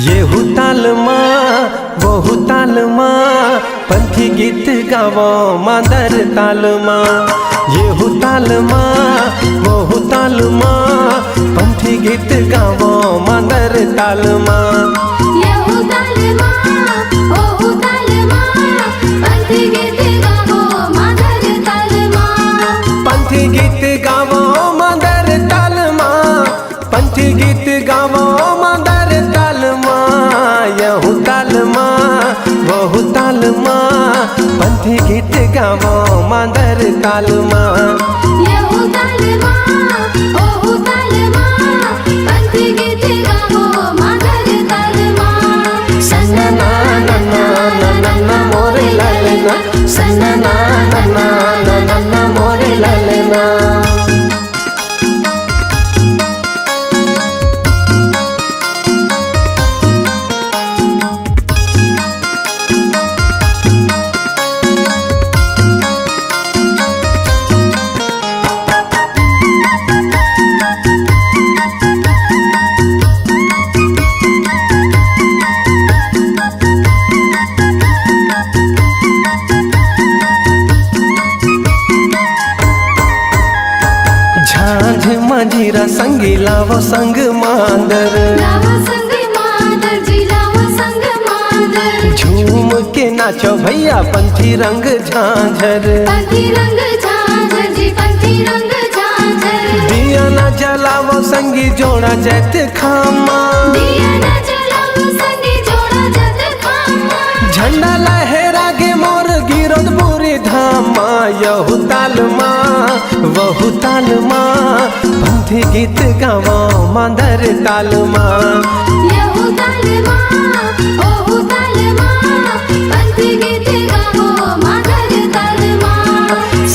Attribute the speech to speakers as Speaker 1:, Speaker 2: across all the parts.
Speaker 1: येहू तालमा वहू तालमा पंथी गीत गावो मादर तालमा। येहू तालमा वहू तालमा पंथी गीत गावो मादर तालमा।
Speaker 2: येहू तालमा वहू तालमा पंथी गीत गावो मादर तालमा।
Speaker 1: पंथी गीत गावो मादर तालमा। पंथी गीत गावो मादर तालमा। येहू तालमा वहू तालमा पंथी गीत गावो मादर तालमा।
Speaker 2: येहू तालमा वहू तालमा पंथी गीत गावो मादर तालमा।
Speaker 1: सन्ना ना ना ना ना ना ना मोरे लालना। सन्ना ना ना ना ना ना ना मोरे लालना। झांझ मंजीरा संगी लावो संग मांदर।
Speaker 2: लावो संग मादर जी लावो संग मादर।
Speaker 1: झूम के नाचो भैया पंथी रंग झांझर।
Speaker 2: पंथी रंग झांझर जी पंथी रंग झांझर।
Speaker 1: दिया ना जलावो संगी जोड़ा जैत खामा।
Speaker 2: दिया ना जलावो संगी जोड़ा जैत खामा।
Speaker 1: झंडा लहरा गे मोर गिरोद बुरी धामा। येहू तालमा वहू तालमा पंथी गीत गावो मादर तालमा।
Speaker 2: येहू तालमा वहू तालमा पंथी गीत गावो मादर तालमा।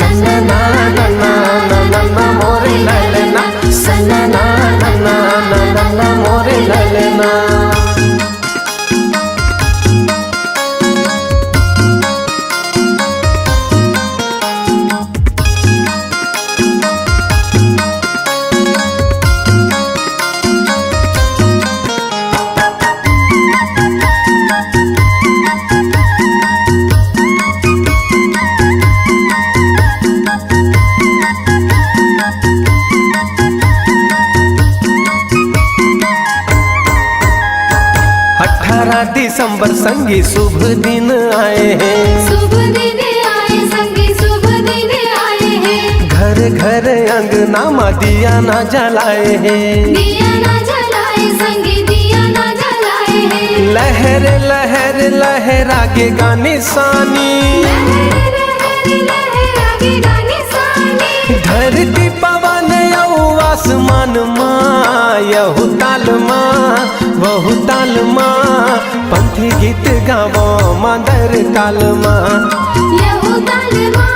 Speaker 1: सन्ना ना ना ना ना ना ना मोरे लालना। सन्ना ना ना ना ना ना ना मोरे लालना। दिसंबर संगी शुभ दिन आए हैं।
Speaker 2: शुभ दिन आए संगी शुभ दिन आए हैं।
Speaker 1: घर घर अंगना मा दिया ना जलाए हैं।
Speaker 2: दिया ना जलाए संगी दिया ना जलाए हैं।
Speaker 1: लहर लहर लहरा के गाने सानी।
Speaker 2: लहर लहर लहरा के गाने सानी।
Speaker 1: धरती पवन यऊ आसमान माँ। येहू तालमा वहू तालमा पंथी गीत गावो मादर तालमा।
Speaker 2: येहू तालमा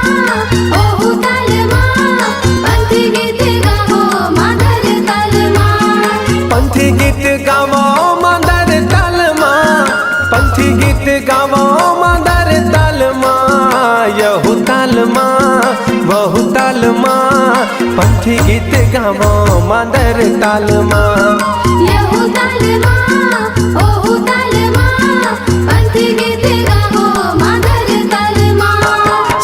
Speaker 2: वहू तालमा पंथी गीत गावो मादर तालमा।
Speaker 1: पंथी गीत गावो मादर तालमा। पंथी गीत गावो मादर तालमा। येहू तालमा वहू तालमा पंथी गीत गावो मादर तालमा।
Speaker 2: येहू तालमा वहू तालमा पंथी गीत गावो मादर तालमा।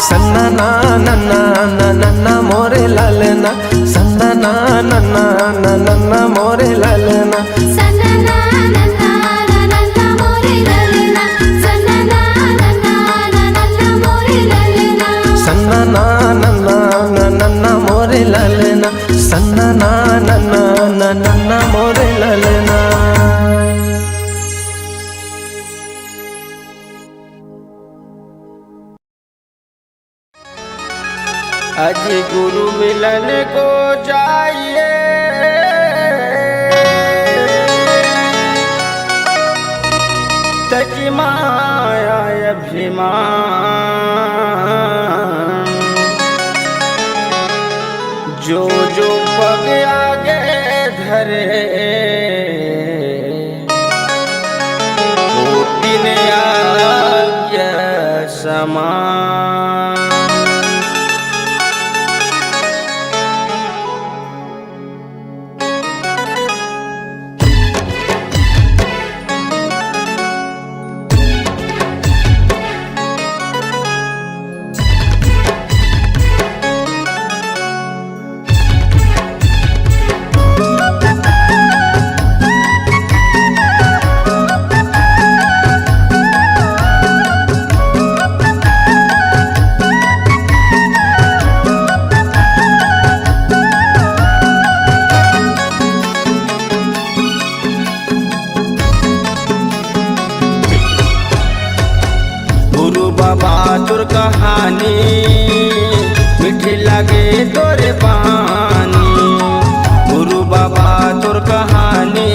Speaker 1: सन्ना ना ना ना ना ना ना मोरे लालना। सन्ना ना ना ना ना ना ना मोरे लालना।
Speaker 2: सन्ना ना ना ना ना ना ना मोरे लालना। सन्ना ना ना ना ना ना ना मोरे लालना।
Speaker 1: सन्ना ना ना ना ना ना ना मोरे लालना। सन्ना ना ना ना ना ना ना मोरे लालना। अजी गुरु मिलन को जाइए, तज माया अभिमान, जो जो पग आगे धरे वो दिन आज्ञा समान। बहादुर कहानी मीठी लगे तोरे पानी, गुरु बहादुर कहानी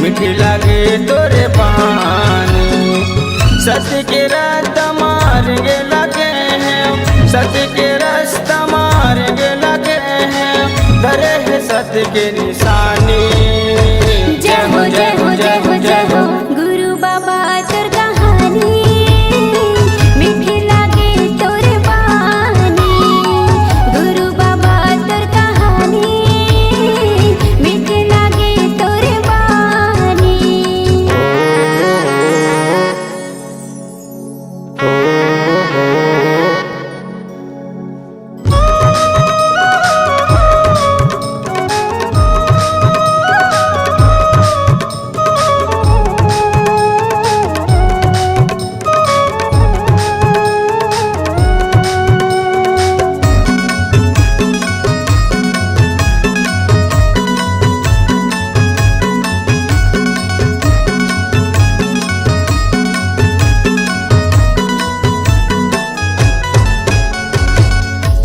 Speaker 1: मीठी लगे तोरे पानी। सत्य के रास्ता मार्गे लगे हैं, सत्य के रास्ता मार्गे लगे हैं, धरे है सत्य के निशानी।
Speaker 2: जय हो जय हो जय हो जय हो गुरु बहादुर कहानी, मीठी लागे तोरे बानी। गुरु बहादुर कहानी, मीठी लागे तोरे बानी।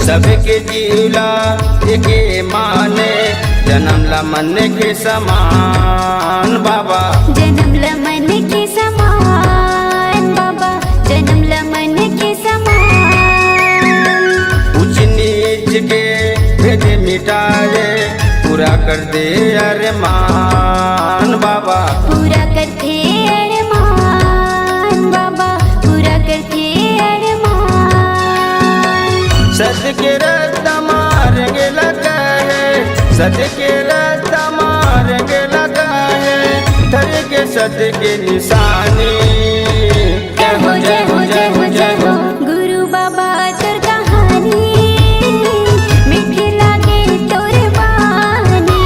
Speaker 1: सबके जीला एके माने, जन्म ला मन के समान बाबा।
Speaker 2: जन्म ला मन के समान बाबा, जन्म ला मन के समान।
Speaker 1: ऊंच नीच के भेद मिटाए, पूरा कर दे अरमान बाबा।
Speaker 2: पूरा करते अरमान बाबा, पूरा करते अरमान।
Speaker 1: सत्य के रास्ता मार्गे लगा है, सत्य के रास्ता मार्गे लगा है, धरे के सत्य के निशानी।
Speaker 2: जय हो जय हो जय हो जय हो गुरु बहादुर कहानी, मीठी लागे तोरे बानी।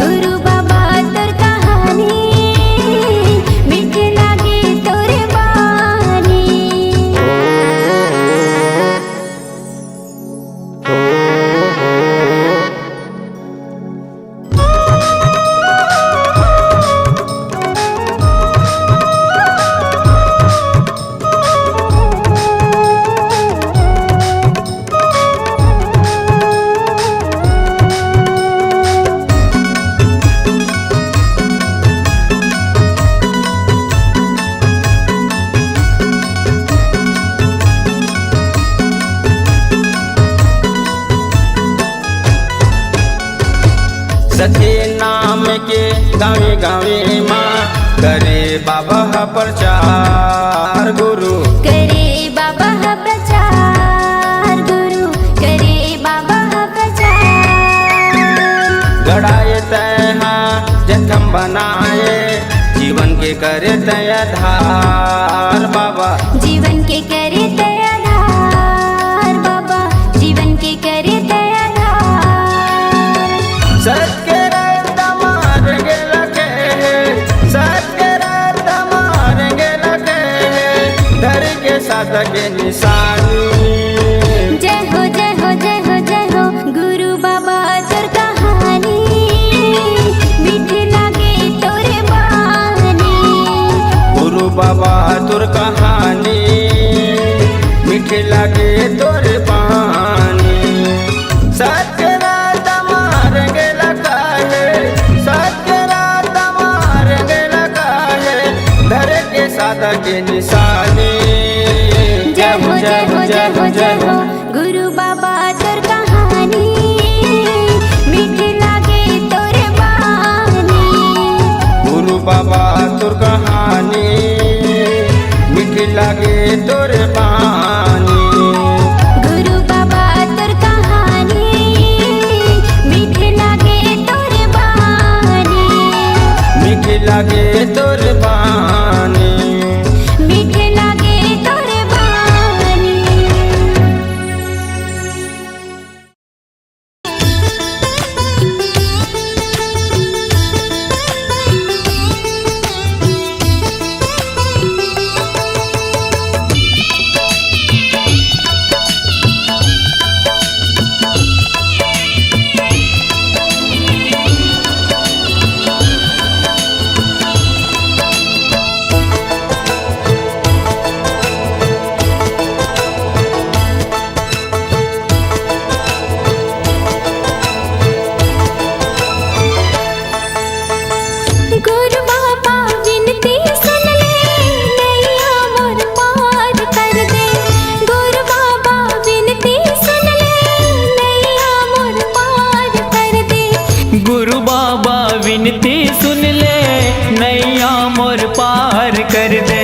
Speaker 2: गुरु बहादुर कहानी, मीठी लागे तोरे बानी।
Speaker 1: सत्य नाम के गावे गावे माँ करे बाबा प्रचार। गुरु
Speaker 2: करे बाबा प्रचार, गुरु करे बाबा प्रचार।
Speaker 1: गड़ाए तैहा जखम बनाए, जीवन के करे तय आधार बाबा।
Speaker 2: जीवन के करे तय आधार बाबा, जीवन के करे तय आधार।
Speaker 1: सत्य रास्ता मार्गे लगे हैं, सत्य रास्ता मार्गे लगे हैं, धर के साथ के निशानी।
Speaker 2: जय हो जय हो जय हो जय हो गुरु बहादुर कहानी, मीठी लागे तोरे बानी।
Speaker 1: गुरु बहादुर कहानी, मीठी लगे तोरे बानी। के निशानी।
Speaker 2: जय हो जय हो जय हो जय हो गुरु बाबा तोर कहानी मीठी लागे तोरे बानी।
Speaker 1: गुरु बाबा तोर कहानी मीठी लागे तोरे बानी।
Speaker 2: गुरु बाबा तोर कहानी मीठी लागे तोरे बानी।
Speaker 1: मीठी लागे तोरे बानी।
Speaker 2: मीठे लागे तोरे बानी। गुरु बाबा विनती सुन ले नैया मोर पार कर दे। गुरु बाबा विनती सुन ले नैया मोर पार कर दे।
Speaker 3: गुरु बाबा विनती सुन ले नैया मोर पार कर दे।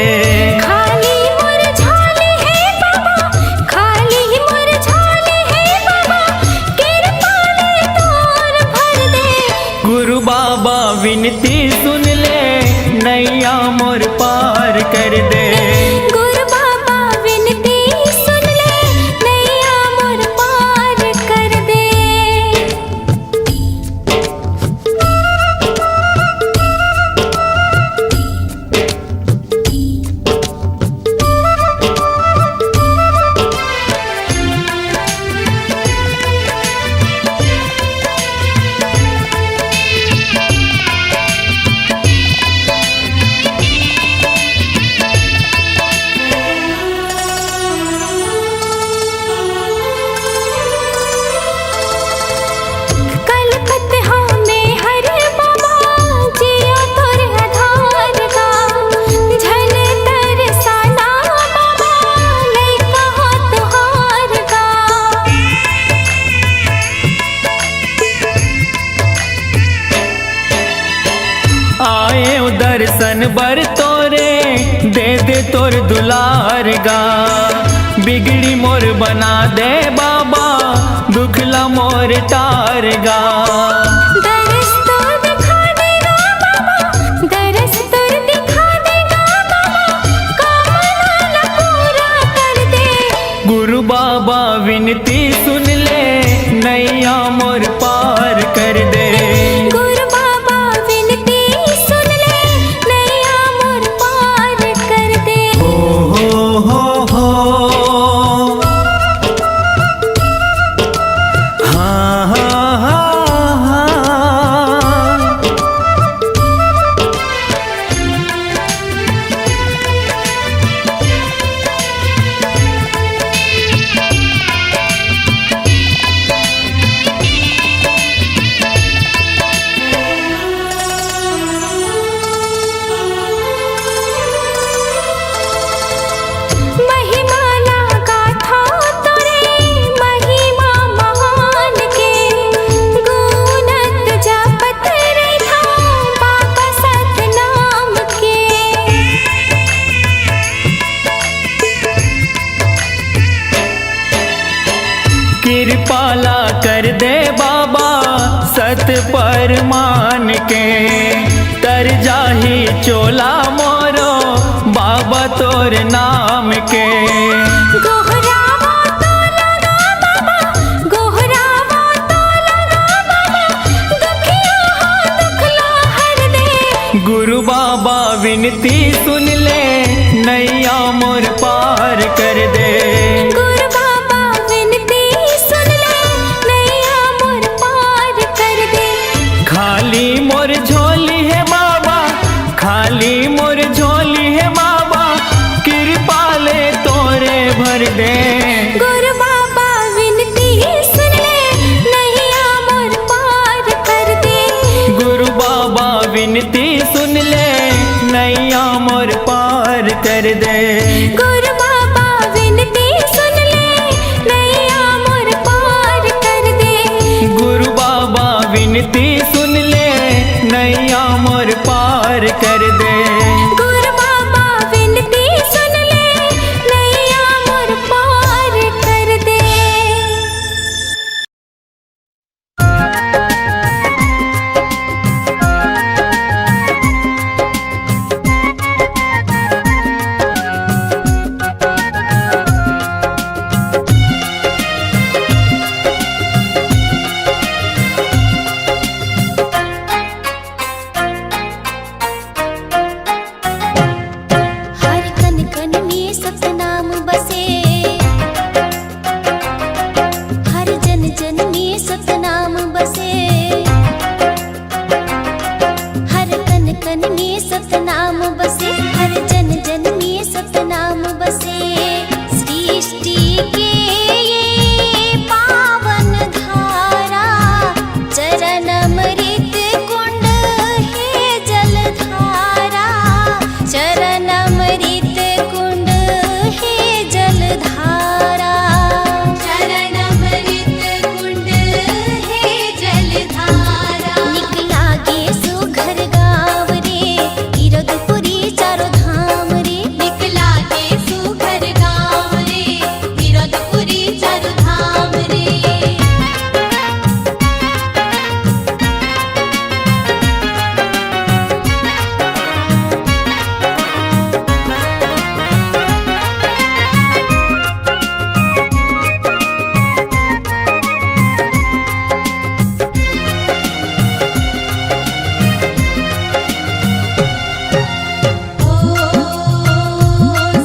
Speaker 2: खाली मोर झाले है बाबा खाली मोर झाले है बाबा कृपा ले तोर भर दे।
Speaker 3: गुरु बाबा विनती सुन ले नैया मोर पार कर दे।
Speaker 2: गुरु बाबा विनती सुन ले नैया मोर पार कर दे। कलकत्ता में हर बाबा जिया तोरे आधार का झल तरसाना बाबा लइका हो तुहार का।
Speaker 3: आए दर्शन बर तोरे दे दे तोर दुलार गा। बिगड़ी मोर बना दे बाबा दुखला मोर तार गा।
Speaker 2: दरस तोर दिखा देगा बाबा दरस तोर दिखा देगा बाबा कामना पूरा कर दे।
Speaker 3: गुरु बाबा विनती सुन ले नैया मोर पार कर दे।
Speaker 2: गुरु बाबा विनती सुन ले नैया मोर पार कर दे।
Speaker 3: हो हाँ हाँ हाँ हाँ।
Speaker 2: महिमा लागा था तोरे महिमा महान के गुणत जपत रे था बाबा सतनाम के।
Speaker 3: कृपाला कर दे बाबा सत पर मान के। तर जाही चोला मोरो बाबा तोर नाम के।
Speaker 2: गोहरावा तो लगा बाबा गोहरावा तो लगा बाबा दुखिया हो दुखला हर दे।
Speaker 3: गुरु बाबा विनती सुन ले नैया मोर पार कर दे।
Speaker 2: गुरु बाबा विनती सुन ले नैया मोर पार कर दे।
Speaker 3: खाली मोर झोली है बाबा खाली मोर झोली है बाबा कृपा ले तोरे भर दे।
Speaker 2: गुरु बाबा विनती सुन ले नैया मोर पार कर दे।
Speaker 3: गुरु बाबा विनती सुन ले नैया मोर पार कर विनती सुन ले नैया मोर पार कर दे।
Speaker 2: गुरु बाबा विनती सुन ले नैया मोर पार कर दे। हर कन कन में सतनाम बसे, हर जन जन में सतनाम बसे, हर कन कन में सतनाम बसे, हर जन जन में सतनाम बसे। सृष्टि के ये पावन धारा चरण अमृत कुंड है जलधारा, चरण अमृत कुंड है जलधारा, चरण अमृत कुंड है जलधारा। निकला गे सुघर गाँव रे इरदपुरी चारो धाम रे, निकला गे सुघर गाँव रे इरदपुरी चारो धाम रे।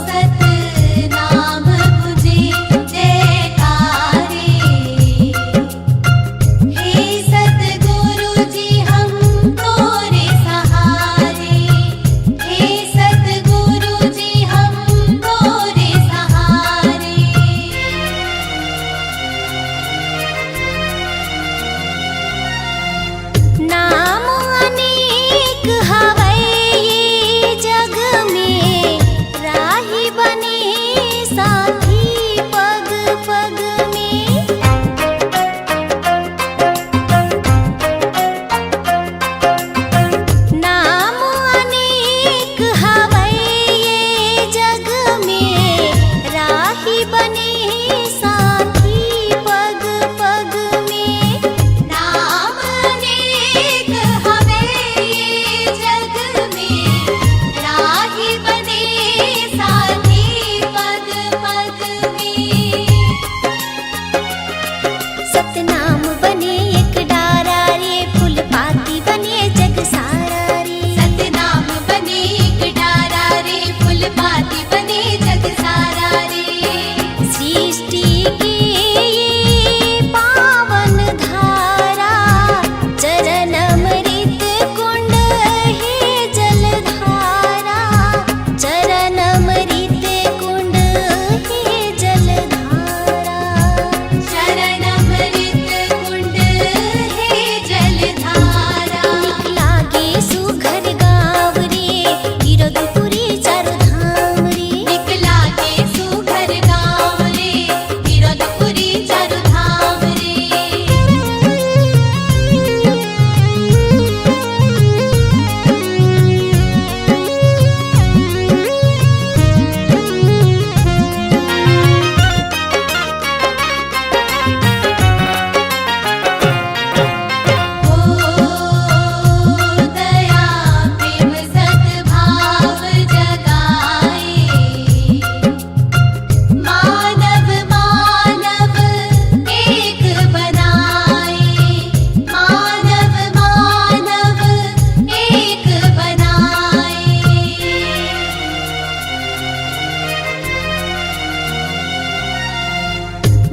Speaker 2: सतनाम मुझे जयकारे, हे सतगुरु जी हम तोरे सहारे, हे सतगुरु जी हम तोरे सहारे। नाम अनेक हवै ये जग में, राही बने साथी पग पग में। नाम अनेक हवै ये जग में, राही बने साथी पग पग में। नाम अनेक हवै ये जग में, राही बने साथी पग पग में। सतनाम बने एक डारा रे, फूल पाती बने जग सारा रे। सतनाम बने एक डारा रे, फूल पाती बने जग सारा रे। सृष्टि के ये पावन धारा चरण अमृत कुंड है जलधारा, चरण अमृत कुंड है जलधारा, चरण अमृत कुंड है जलधारा। निकला गे सुघर गाँव रे इरदपुरी चारो धाम रे, निकला गे सुघर गाँव रे इरदपुरी चारो धाम रे। दया प्रेम सद्भाव जगाए, मानव मानव एक बनाए, मानव मानव एक बनाए।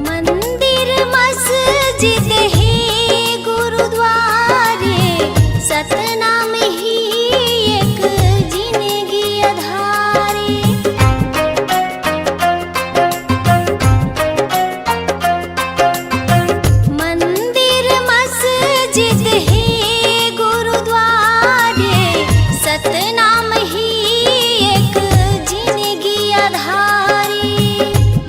Speaker 2: मंदिर मस्जिद है गुरुद्वारे, सतनाम ही एक जिंदगी आधारे। मंदिर मस्जिद है गुरुद्वारे, सतनाम ही एक जिंदगी आधारे।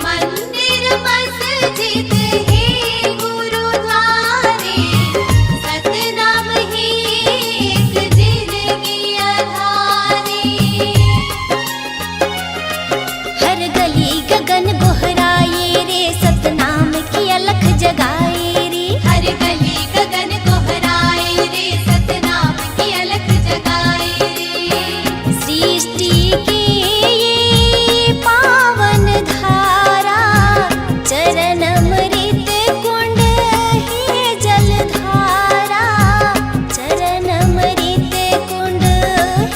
Speaker 2: मंदिर मस्जिद है गुरुद्वारे, सतना अमृत कुंड हे जलधारा, चरण अमृत कुंड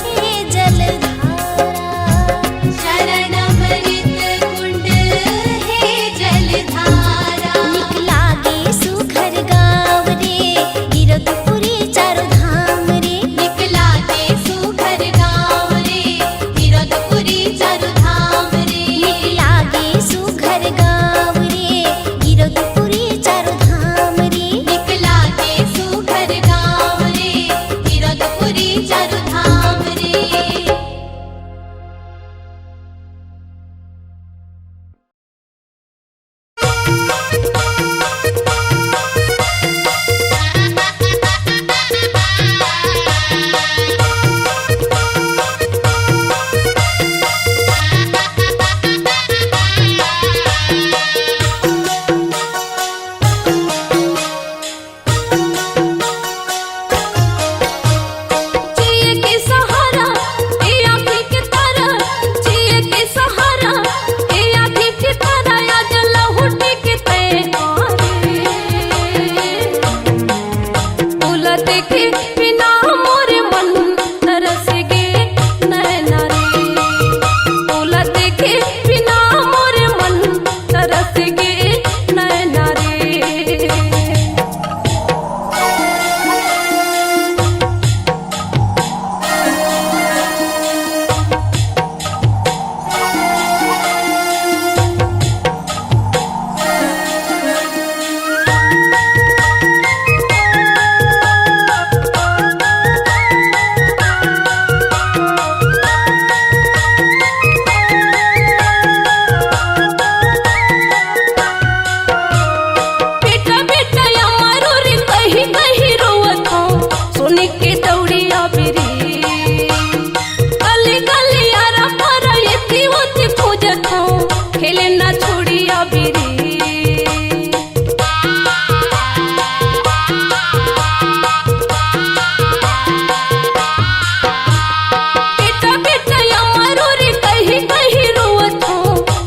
Speaker 2: हे जलधारा, शरण अमृत कुंड हे जलधारा। निकला गे सुघर गाँव रे गिरधपुरी चारो धाम रे, निकला गे सुघर गाँव रे गिरधपुरी चारो धाम रे, निकला गे सुघर गाँव रे गिरधपुरी चारो धाम रे, निकला गे सुघर गाँव रे गिरधपुरी चारो धाम रे। जिए के सहारा ए आँखी के तारा, जिए के सहारा ए आँखी के तारा, आज लहुटी के तैयारी। बोला देखे बिना मोरे मन तरस गे नैना रे, बोला देखे बिना मोरे मन तरस गे नैना रे। बेटा बेटा अमरो रे कहीं कहीं रोवत हो, सोने के दौड़िया बिरी, गली गली आरा पारा एती ओती खोजत हो, खेले ना छोड़िया बिरी। बेटा बेटा अमरो रे कहीं कहीं रोवत हो,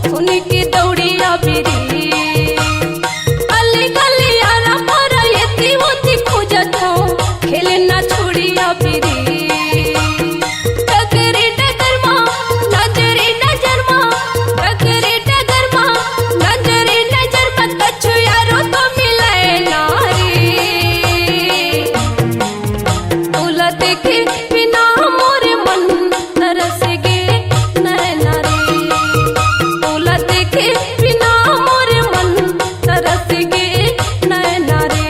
Speaker 2: सोने के दौड़िया बिरी, गली गली आरा पारा एती ओती खोजत हो, खेले ना छोड़िया बिरी। डगरे डगर माँ नजरे नजर माँ, डगरे डगर माँ नजरे नजर माँ, कछु यारो तो मिले ना रे। बोला देखे बिना मोरे मन तरस गे नैना रे, बोला देखे बिना मोरे मन तरस गे नैना रे।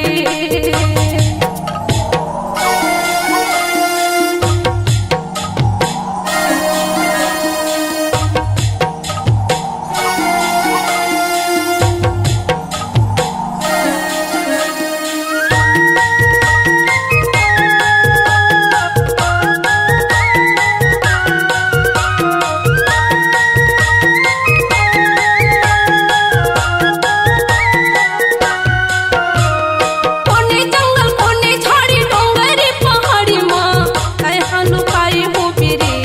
Speaker 2: कोने जंगल कोने झाड़ी डोंगरी पहाड़ी माँ, कहाँ लुकाई हो बिरी।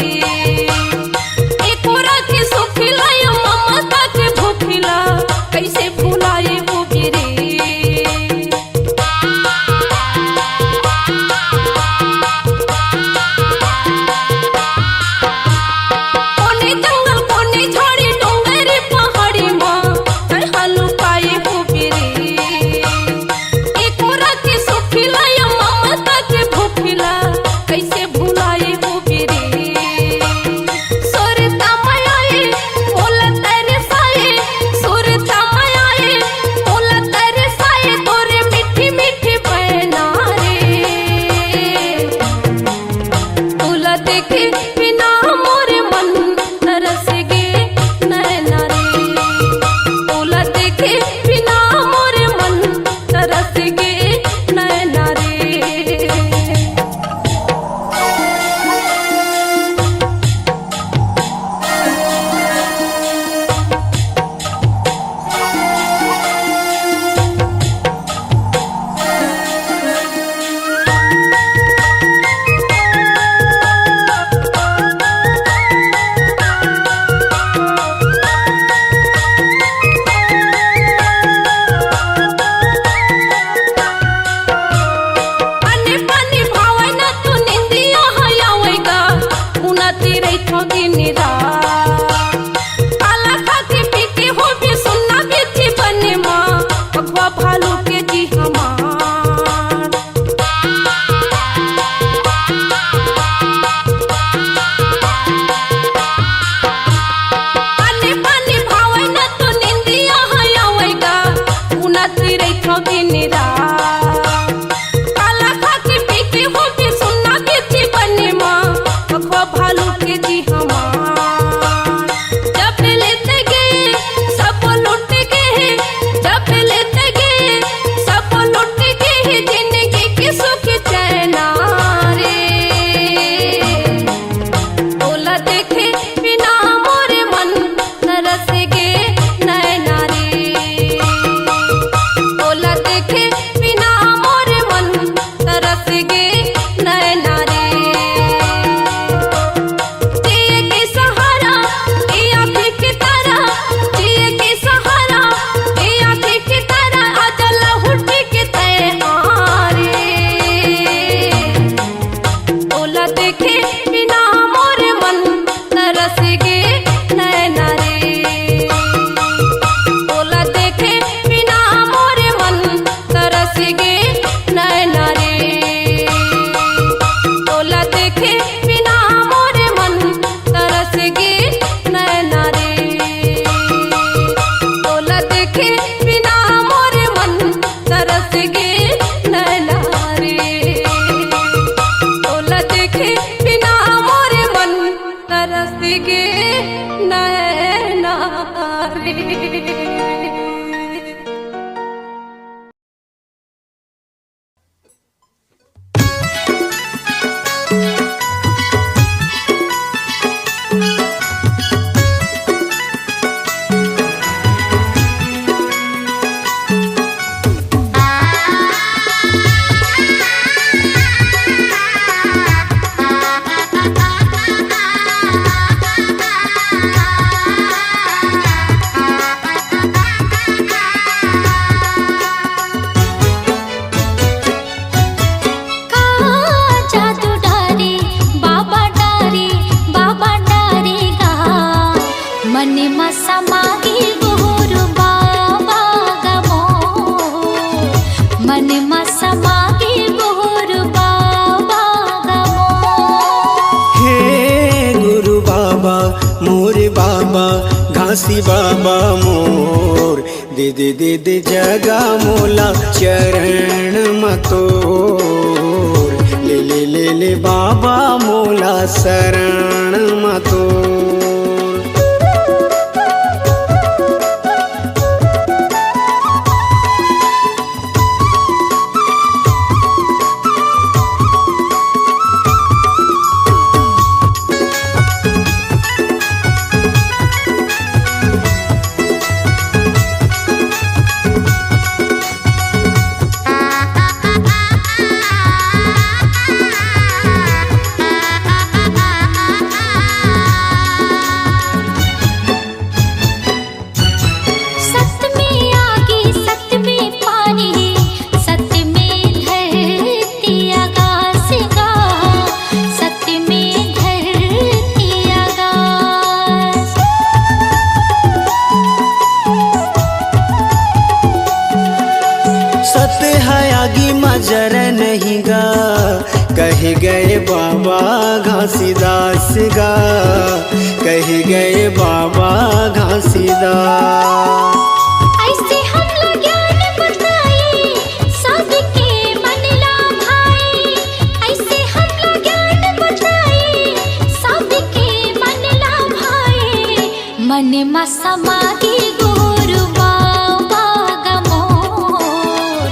Speaker 2: एक राती सुखिला यो ममता के भूखिला, कैसे भुलाई हो बिरी। कोने जंगल कोने झाड़ी डोंगरी पहाड़ी माँ, कहाँ लुकाई हो बिरी। एक राती सुखिला यो ममता के भूखिला, कैसे भुलाई हो बिरी। सुरता मायाए बोला तेरे साए, सुरता मायाए बोला तेरे साए, तोरे मीठी मीठी बहना रे। बोला देखे बिना मोरे मन तरस गे नैना रे, बोला देखे बिना मोरे मन तरस गे नैना रे।
Speaker 1: घासी बाबा मोर दे दे दे दे जगा मोला चरण मतोर ले ले ले ले बाबा मोला शरण मतोर। सत्य है आगे मजर नहीं गा कह गए बाबा घासीदास गा कह गए बाबा घासीदास।
Speaker 2: ऐसे हम ज्ञान बताए सबके मन ला भाई, ऐसे हम ज्ञान बताए सबके मन ला भाई। मन में समागे गुरु बाबा गमोर,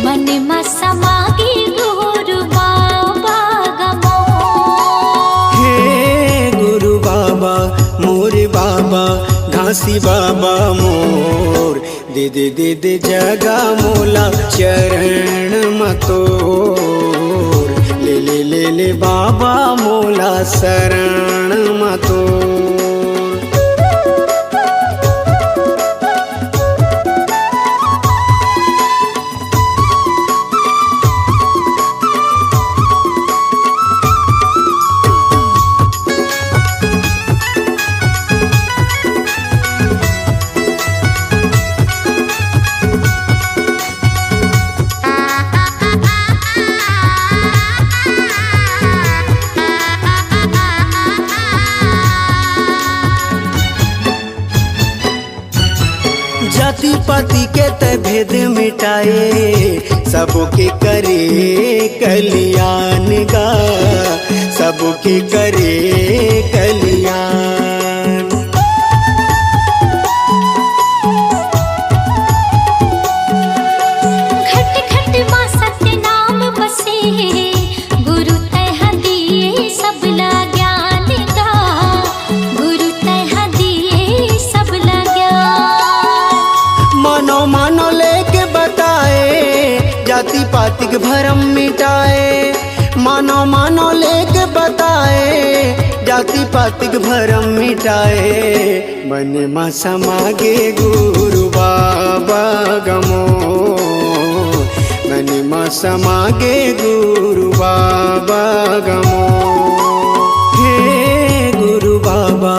Speaker 2: मन में समागे गुरु बाबा गमोर।
Speaker 1: हे गुरु बाबा मोर बाबा घासी बाबा मोर दे दे दे दे जगा मोला चरण मतोर ले ले ले ले बाबा मोला शरण मतोर। जाति पाति के ते भेद मिटाए सबके करे कल्याण गा सबके करे कल्याण।
Speaker 2: घट घट मां सत्य नाम बसे, गुरु तह दिए सबला ज्ञान गा, गुरु तह दिए सबला ज्ञान।
Speaker 1: मानो मानो लेके बताए जाति पाति के भरम मिटाए, मानो मानो लेके बताए जाति पाति के भरम मिटाए। मन में समागे गुरु बाबा गमो, मन में समागे गुरु बाबा गमो। हे गुरु बाबा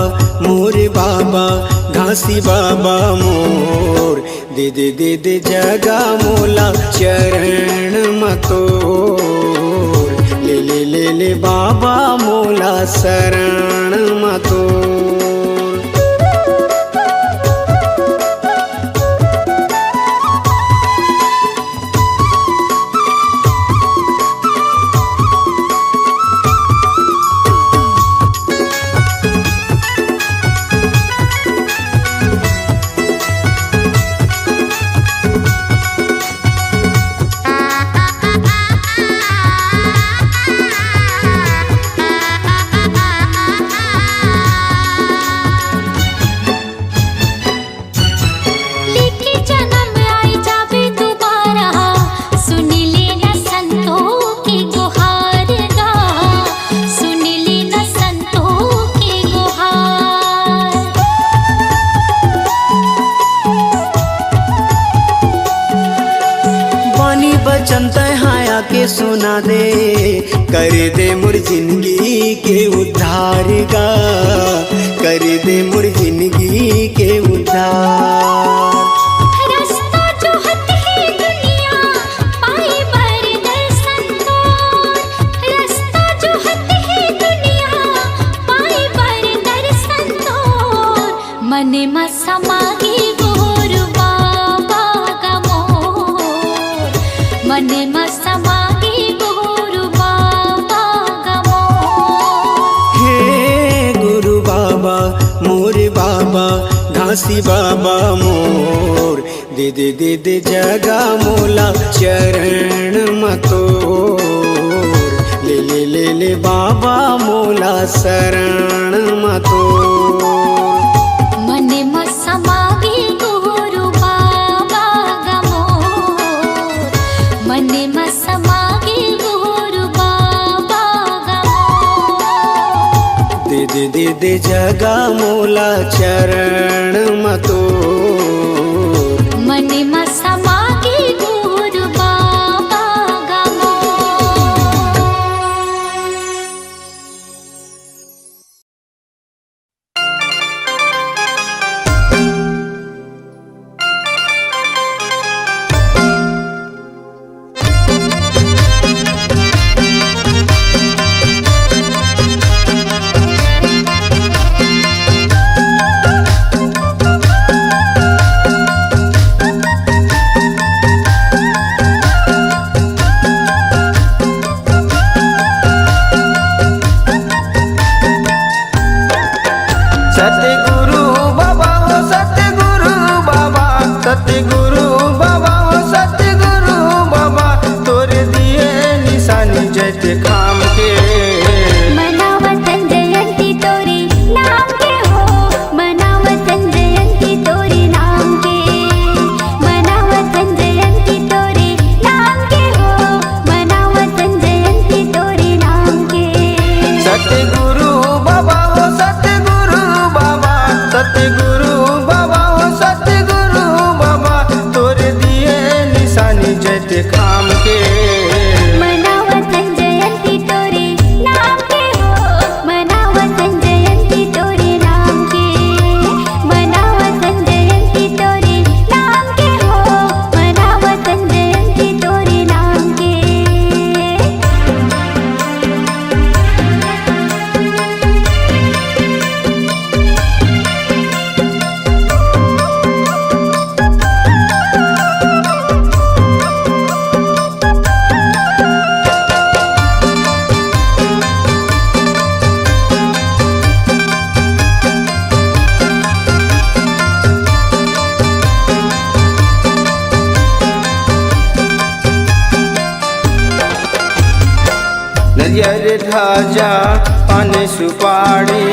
Speaker 1: मोर बाबा घासी बाबा मोर दे दे दे दे जगा मोला चरण मतोर ले ले ले ले बाबा मोला शरण मतोर। वचन तहाया के सुना दे कर दे मोर जिंदगी के उद्धार गा कर दे मोर जिंदगी के उद्धार।
Speaker 2: रास्ता जो हत है दुनिया पाए बर दर्शन तोर, रास्ता जो हत है दुनिया पाए बर दर्शन तोर। मन में मने मसमागे गुरु बाबा गमो।
Speaker 1: हे गुरु बाबा मोर बाबा घासी बाबा मोर दे दे दे दे जगा मोला चरण मतोर ले ले ले ले बाबा मोला शरण मतोर
Speaker 2: मने मसमागे गुरु बाबा गमो। मने मसमागे गुरु बाबा गमो।
Speaker 1: दे दे दे दे जगा मोला चरण मतोर
Speaker 2: मने मसमागे गुरु बाबा गमो।
Speaker 3: सतगुरु बाबा हो सतगुरु बाबा, सतगुरु बाबा हो सतगुरु बाबा, तोरे दिए निशानी जैसे खाम के।
Speaker 2: मनावतन जयंती तोरी नाम के हो। मनावतन जयंती तोरी नाम के। मनावतन जयंती तोरी नाम के हो। मनावतन जयंती तोरी नाम के।
Speaker 3: सतगुरु बाबा हो सतगुरु बाबा, सतगुरु बाबा हो सतगुरु बाबा, तोरे दिए निशानी जैसे खाम के।
Speaker 2: मनावतन जयंती तोरी नाम के हो। मनावतन जयंती तोरी नाम के। मनावतन जयंती तोरी नाम के हो। मनावतन जयंती तोरी नाम के।
Speaker 3: नरियर ध्वजा पान सुपारी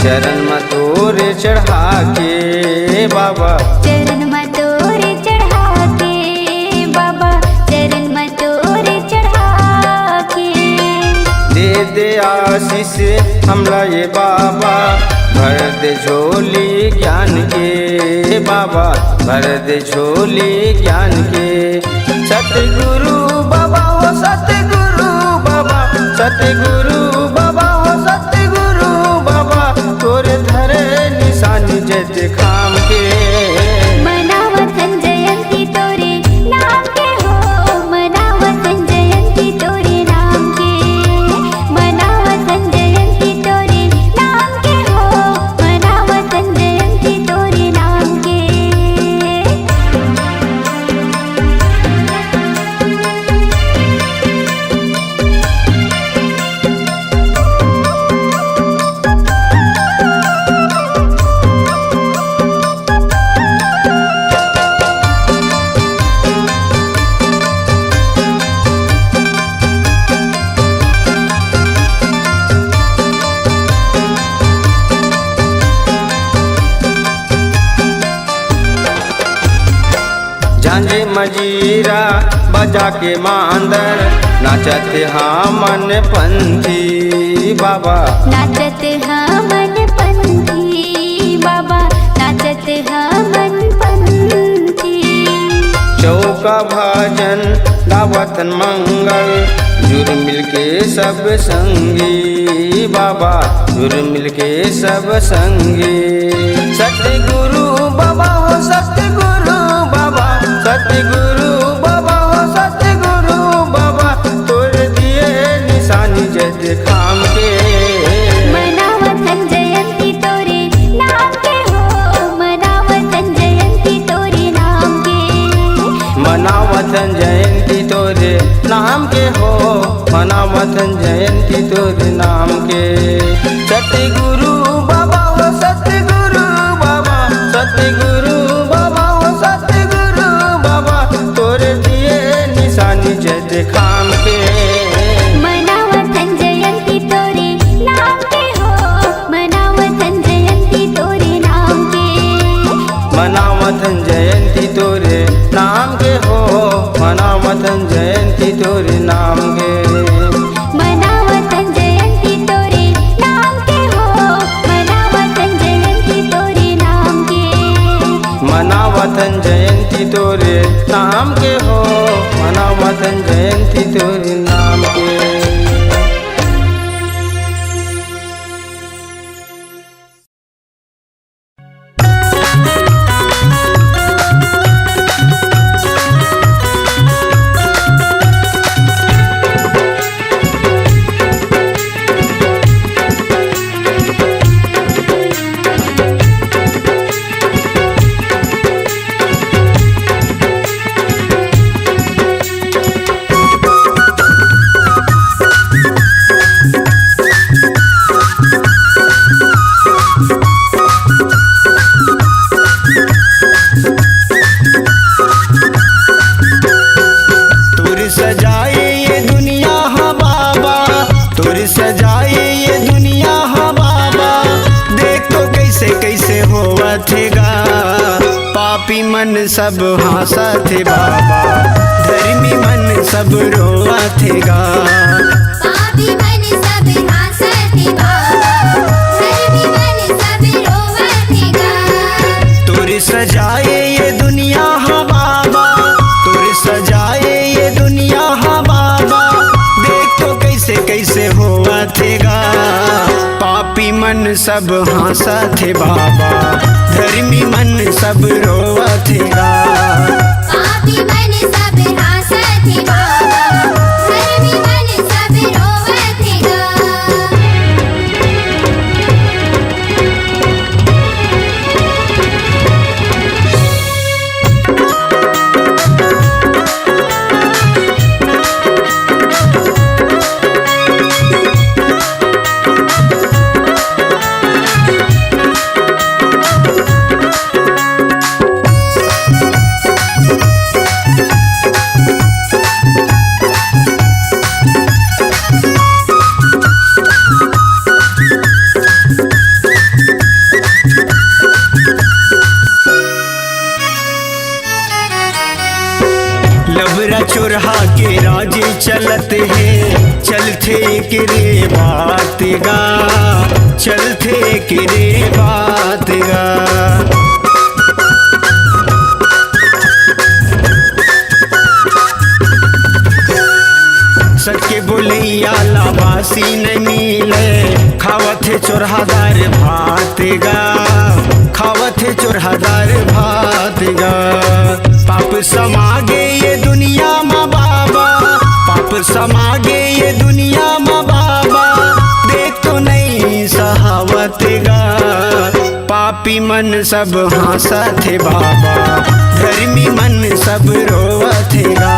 Speaker 3: चरण में तोरे चढ़ा के बाबा,
Speaker 2: चरण में तोरे चढ़ा के बाबा। चरण में तोरे चढ़ा के।
Speaker 3: दे दे आशीष हमला ये बाबा, भर दे झोली ज्ञान के बाबा, भर दे झोली ज्ञान के। सतगुरु बाबा हो सतगुरु बाबा, सतगुरु बाबा हो सतगुरु बाबा, तोरे धरे निशानी जैसे खाम के।
Speaker 2: मनावतन जयंती तोरे नाम के हो। मनावतन जयंती तोरे नाम के। मनावतन जयंती तोरे नाम के हो। मनावतन जयंती तोरे नाम के।
Speaker 3: झांझे मजीरा बजा के मांदर, नाचत हाँ मन पंथी बाबा,
Speaker 2: नाचत हाँ मन पंथी बाबा। नाचत हाँ मन पंथी।
Speaker 3: चौका भजन दावतन मंगल, जुर मिल के सब संगी बाबा, जुर मिल के सब संगी। सतगुरु बाबा हो सतगुरु बाबा, सतगुरु बाबा हो सतगुरु बाबा, तोरे दिए निशानी जैसे खाम के।
Speaker 2: मनावतन जयंती तोरे नाम के हो। मनावतन जयंती तोरे नाम के।
Speaker 3: मना
Speaker 4: मनावथन जयंती तोरे नाम के हो, मनावथन जयंती तोरे नाम के। सतगुरु बाबा हो सतगुरु बाबा, सतगुरु बाबा हो सतगुरु बाबा, तोरे दिए निशानी जय देखाम के।
Speaker 2: मनावथन जयंती तोरे नाम के हो, मनावथन जयंती तोरे नाम के।
Speaker 4: मनावथन जयंती तोरे नाम के हो, मनावथन जयंती तोरे नाम के।
Speaker 2: मनावथन जयंती तोरे नाम के हो, मनावथन जयंती तोरे नाम के।
Speaker 4: मनावथन जयंती तोरे नाम के हो, मनावथन जयंती तोरे नाम के।
Speaker 1: मन सब हंसा थे बाबा, धर्मी मन सब रोआ थेगा।
Speaker 2: पापी मन सब हंसा थे बाबा, धर्मी मन सब रोआ थेगा।
Speaker 1: तोरे सजाए ये दुनिया हा बाबा, तोरे सजाए ये दुनिया हा बाबा, देख तो कैसे कैसे हुआ थेगा। पापी मन सब हंसा थे बाबा, धर्मी मन सब रोआ थेगा।
Speaker 2: पापी मन सब हंसा थे बाबा, धर्मी मन सब रोआ थेगा।
Speaker 1: लबरा चोरहा के राजे चलते हैं, चलते के रे बात गा, चलते के रे बात गा। सके बोलैया लाबासी नहीं मिले, खावत है चोरहादार भात गा, खावत है चोरहादार भात गा। पाप समागे ये दुनिया माँ बाबा, पाप समागे ये दुनिया माँ बाबा, देख तो नहीं सहावत गा। पापी मन सब हंसा थे बाबा, धर्मी मन सब रोआ थेगा।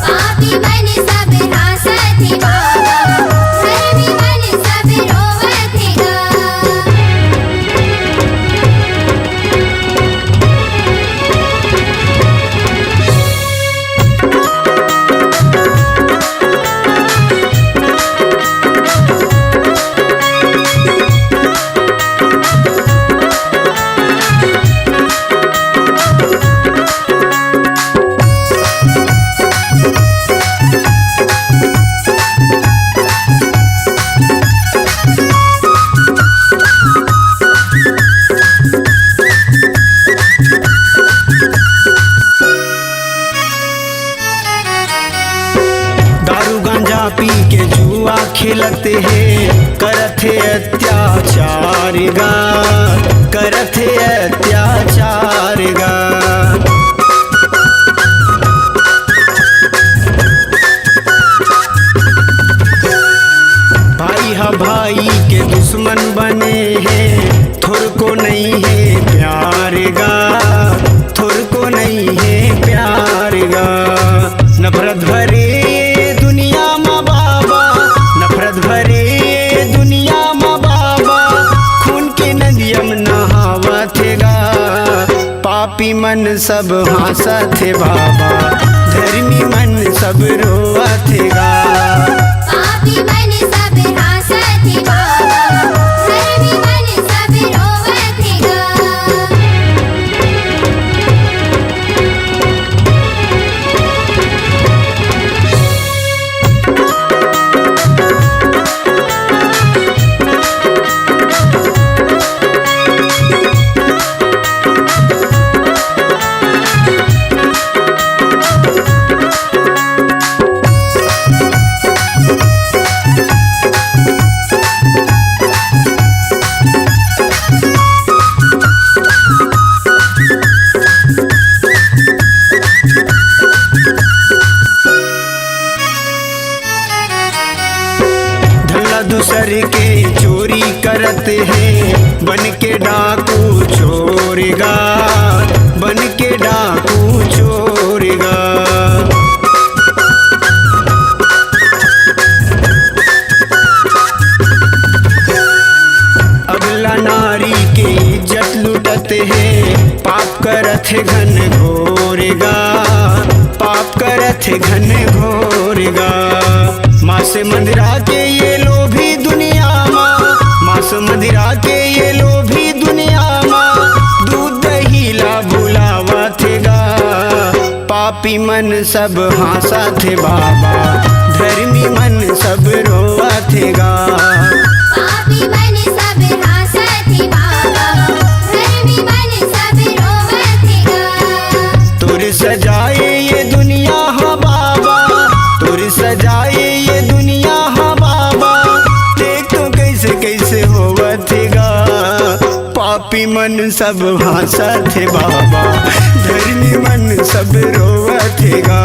Speaker 2: पापी मन सब हंसा थे बाबा, धर्मी मन सब रोआ थेगा।
Speaker 1: पी के जुआ खेलते हैं, करते अत्याचार गा, करते अत्याचार गा। भाई हा भाई के दुश्मन बने हैं, थोर को नहीं है प्यार गा, थोर को नहीं है प्यार गा। सब हंसत थे बाबा, धर्मी मन सब रोवत गा।
Speaker 2: पापी मन सब हंसत बाबा, धर्मी मन सब रोवत गा।
Speaker 1: दूसर के चोरी करत है, बन के डाकू चोरेगा, बन के डाकू चोरेगा। अबला नारी के इज्जत लुटत है, पाप करत है घन घोरेगा, पाप करत है घन घोरेगा। मांस मंदिरा के ये लोभी दुनिया माँ, मांस मंदिरा के ये लोभी दुनिया माँ, दूध दही ला बुलावा थेगा। पापी मन सब हंसा थे बाबा, धर्मी मन सब रोवा थेगा।
Speaker 2: पापी मन सब हंसत बाबा, धर्मी मन सब रोवत गा।
Speaker 1: तुर सजाए ये दुनिया हाँ बाबा, तुर सजाए ये दुनिया हाँ बाबा, देख तो कैसे कैसे होवथेगा। पापी मन सब हंसत बाबा, धर्मी मन सब रोवथेगा।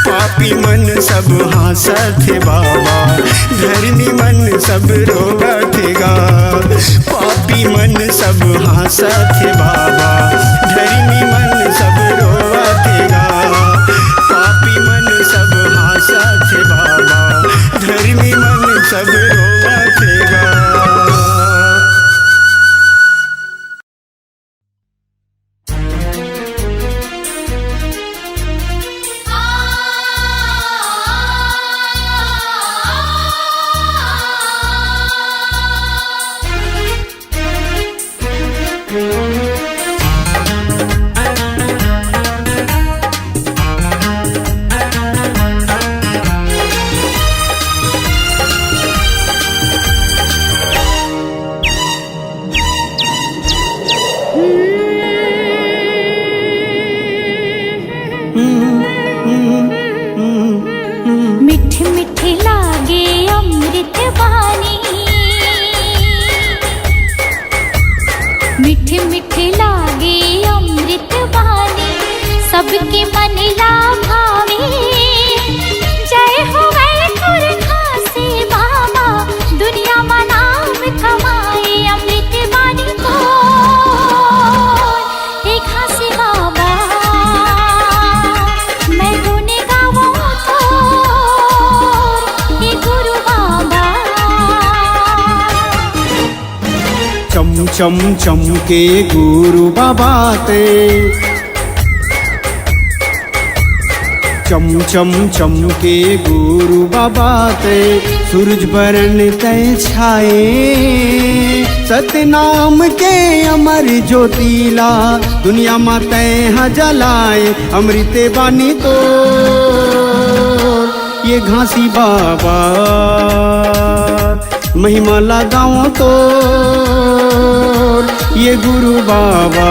Speaker 1: पापी मन सब हंसत बाबा, धर्मी मन सब रोवथेगा। पापी मन सब हंसत बाबा, धर्मी मन सब रोवथेगा। पापी मन सब हंसत बाबा, धर्मी मन सब रोवथेगा।
Speaker 2: मीठी मीठी लागे अमृत वाणी, मीठी मीठी लागे अमृत वाणी, सबके मन ला भावे। जय हो वैकुंठ खासे बाबा, दुनिया में नाम कमाए अमृत वाणी को। हे खासे बाबा मैं गुण गाऊं तो, हे गुरु बाबा।
Speaker 1: चम चम चम के गुरु बाबा ते, चम चम चम के गुरु बाबा ते, सूरज बरन तय छाए। सतनाम के अमर ज्योतिला, दुनिया में तय जलाए। अमृत बानी तो ये घासी बाबा, महिमा लगाओ तो ये गुरु बाबा।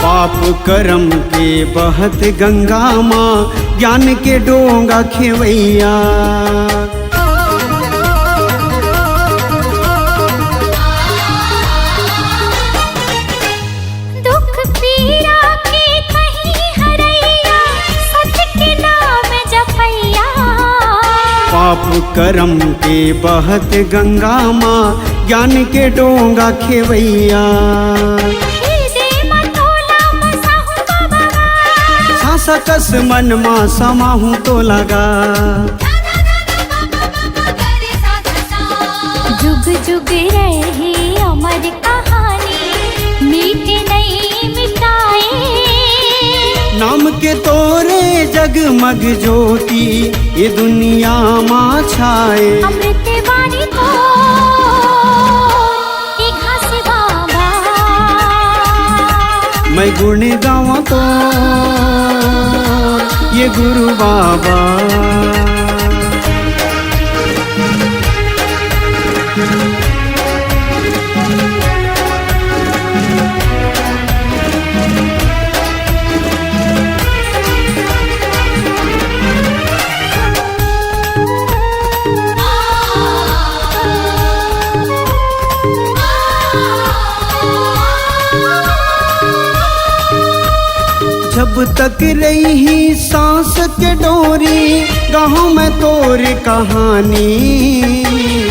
Speaker 1: पाप करम के बहत गंगा माँ, ज्ञान के डोंगा खेवैया। करम के बहत गंगा माँ ज्ञान के डोंगा खेवैया। सकस मन माँ समाहू तो लगा।
Speaker 2: जुग जुग रहे अमर कहानी मीटे नहीं मिटाए।
Speaker 1: नाम के तोरे जगमग ज्योति ये दुनिया माँ छाए।
Speaker 2: अमृत वाणी तो एक हंस बाबा
Speaker 1: मैं गुण गाऊं तो ये गुरु बाबा। जब तक रही सांस के डोरी गाँव में तोर कहानी।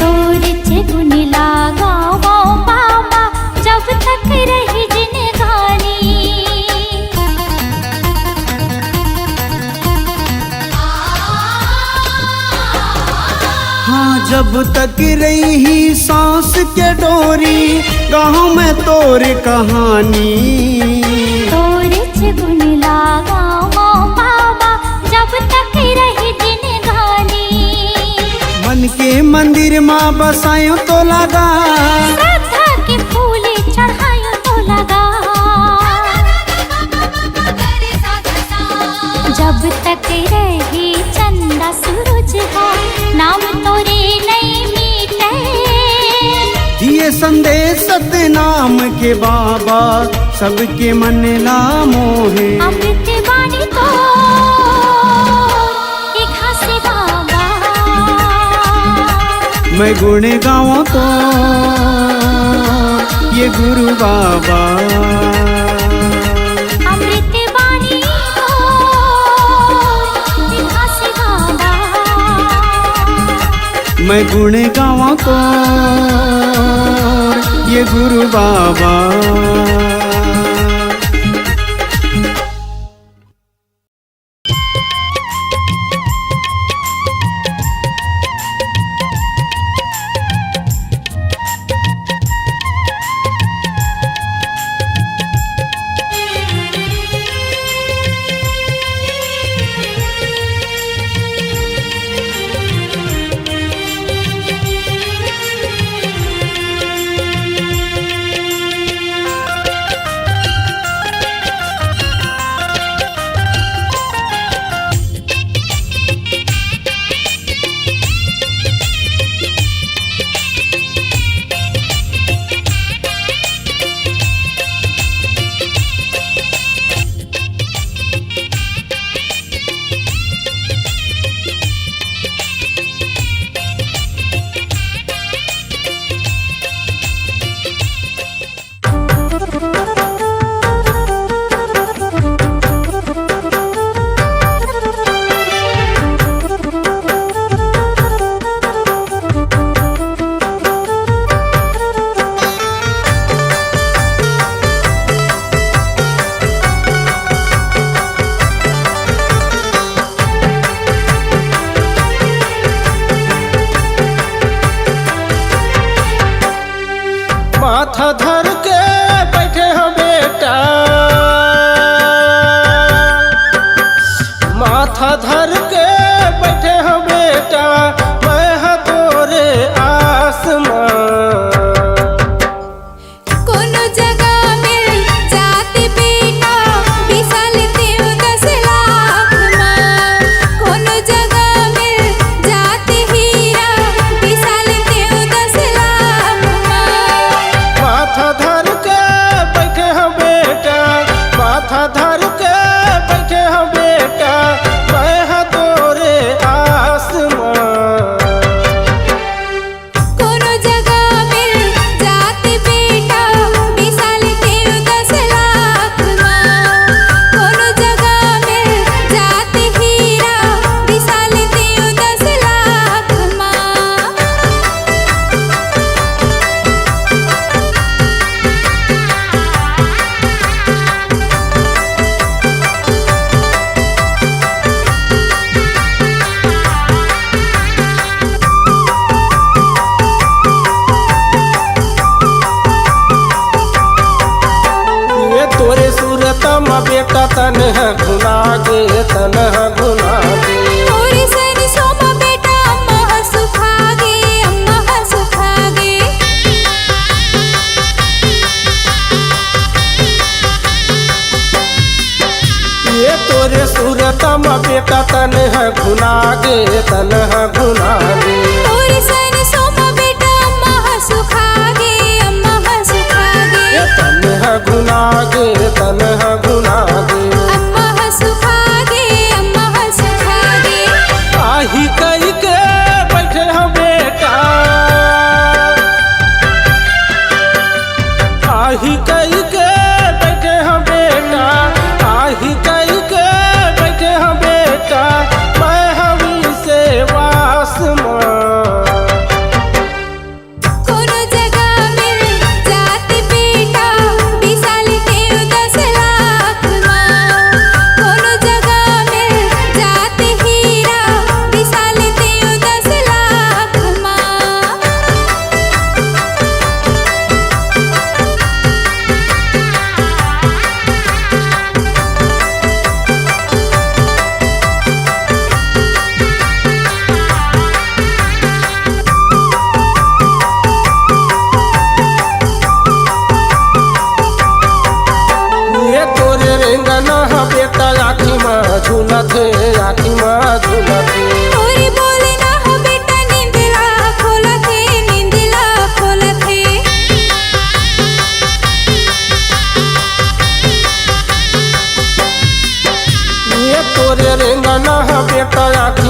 Speaker 2: तोर गुण लागा वो बाबा जब तक रही जिंदगानी।
Speaker 1: हाँ जब तक रही सांस के डोरी गाँव में तोर कहानी।
Speaker 2: गुण लागा वो बाबा जब तक रही जिंदगानी।
Speaker 1: मन के मंदिर माँ बसायो तो लगा।
Speaker 2: श्रद्धा के फूल चढ़ायो तो लगा। जब तक रही चंदा सूरज हो नाम तोरे नहीं मीटे।
Speaker 1: दिए संदेश सतनाम के बाबा सबके मन ला मोहे।
Speaker 2: अमृत वाणी तो एक हंस बाबा
Speaker 1: मैं गुण गाऊं तो ये गुरु बाबा।
Speaker 2: अमृत वाणी तो एक हंस बाबा
Speaker 1: मैं गुण गाऊं तो ये गुरु बाबा।
Speaker 4: तोरे सूरतम बेटा तन है घुना गे तन है घुना गे
Speaker 2: थोड़ी सन सोमा बेटा अम्मा सुखागे अम्मा सुखागे
Speaker 4: ये तोरे सूरतम बेटा तन है घुना गे तन है घुना गे
Speaker 2: थोड़ी सन सोमा बेटा अम्मा सुखागे अम्मा सुखागे
Speaker 4: ये तन है घुना गे तन है घुना गे
Speaker 2: अम्मा सुखागे अम्मा सुखागे
Speaker 4: आही कई के बैठे हम बेटा आही कई के बैठे हम बेटा आही कई के बैठे हम बेटा मैं हवी से वास
Speaker 2: कोनो जगह मिल जाते बेटा विशाल के 10 लाख माँ कोनो जगह मिल जाते हीरा विशाल के 10 लाख माँ
Speaker 4: ये तोरे रेंगना बेटा आखी माँ झूलते आखी माँ झूलते
Speaker 2: थोड़ी बोले ना हो बेटा नींदला खोलते नींदला खोलते
Speaker 4: ये तोरे रेंगना बेटा आखी